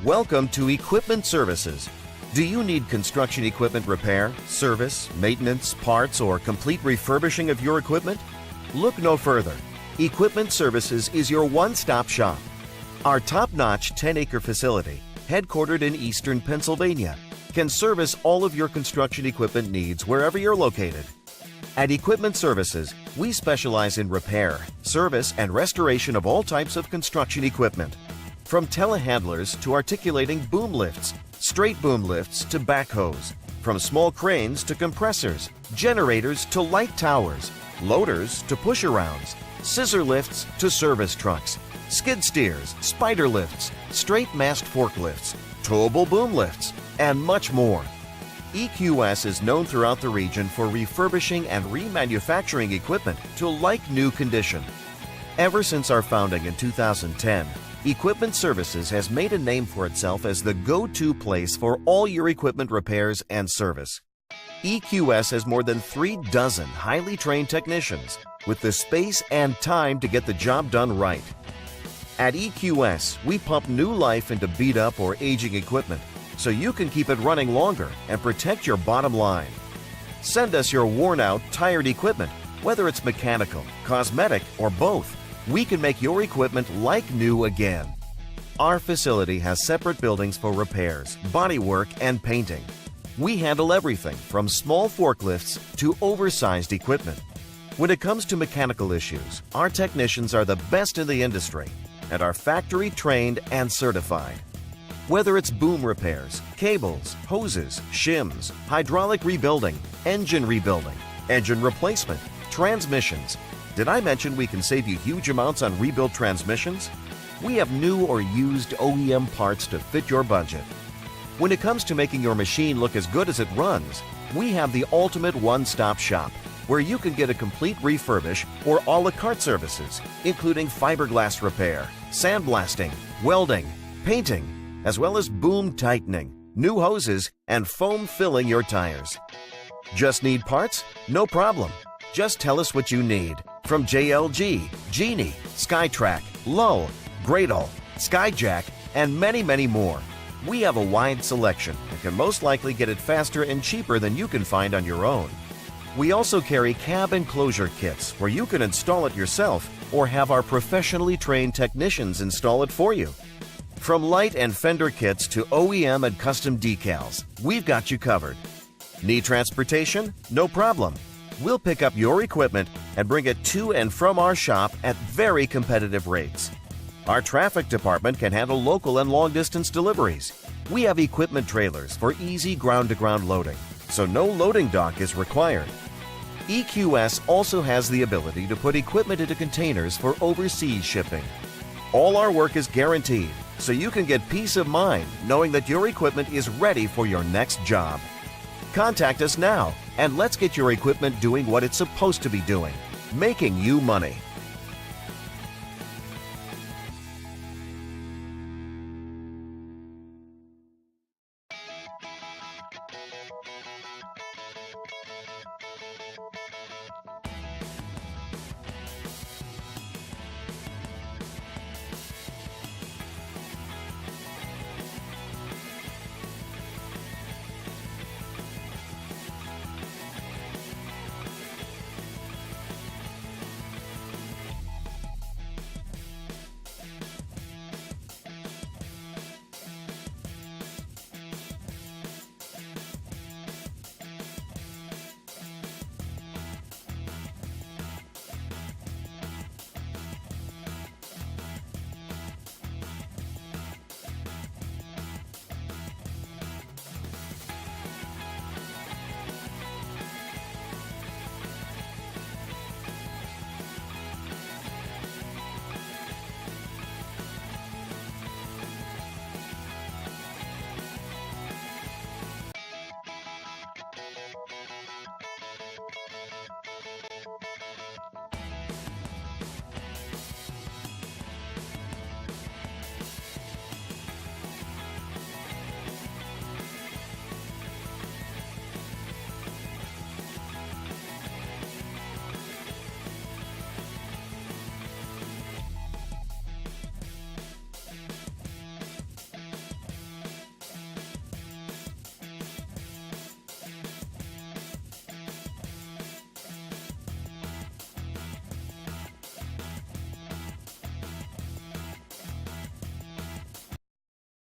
Welcome to Equipment Services. Do you need construction equipment repair, service, maintenance, parts, or complete refurbishing of your equipment? Look no further. Equipment Services is your one-stop shop. Our top-notch 10-acre facility, headquartered in eastern Pennsylvania, can service all of your construction equipment needs wherever you're located. At Equipment Services, we specialize in repair, service, and restoration of all types of construction equipment. From telehandlers to articulating boom lifts, straight boom lifts to backhoes, from small cranes to compressors, generators to light towers, loaders to push-arounds, scissor lifts to service trucks, skid steers, spider lifts, straight mast forklifts, towable boom lifts, and much more. EQS is known throughout the region for refurbishing and remanufacturing equipment to like-new condition. Ever since our founding in 2010, Equipment Services has made a name for itself as the go-to place for all your equipment repairs and service. EQS has more than 36 highly trained technicians with the space and time to get the job done right. At EQS, we pump new life into beat-up or aging equipment so you can keep it running longer and protect your bottom line. Send us your worn-out, tired equipment, whether it's mechanical, cosmetic, or both. We can make your equipment like new again. Our facility has separate buildings for repairs, bodywork, and painting. We handle everything from small forklifts to oversized equipment. When it comes to mechanical issues, our technicians are the best in the industry and are factory trained and certified. Whether it's boom repairs, cables, hoses, shims, hydraulic rebuilding, engine replacement, transmissions. Did I mention we can save you huge amounts on rebuilt transmissions? We have new or used OEM parts to fit your budget. When it comes to making your machine look as good as it runs, we have the ultimate one-stop shop where you can get a complete refurbish or a la carte services, including fiberglass repair, sandblasting, welding, painting, as well as boom tightening, new hoses, and foam filling your tires. Just need parts? No problem. Just tell us what you need. From JLG, Genie, SkyTrack, Lull, Gradle, Skyjack, and many, many more. We have a wide selection and can most likely get it faster and cheaper than you can find on your own. We also carry cab enclosure kits where you can install it yourself or have our professionally trained technicians install it for you. From light and fender kits to OEM and custom decals, we've got you covered. Need transportation? No problem. We'll pick up your equipment and bring it to and from our shop at very competitive rates. Our traffic department can handle local and long-distance deliveries. We have equipment trailers for easy ground-to-ground loading, so no loading dock is required. EQS also has the ability to put equipment into containers for overseas shipping. All our work is guaranteed, so you can get peace of mind knowing that your equipment is ready for your next job. Contact us now and let's get your equipment doing what it's supposed to be doing, making you money.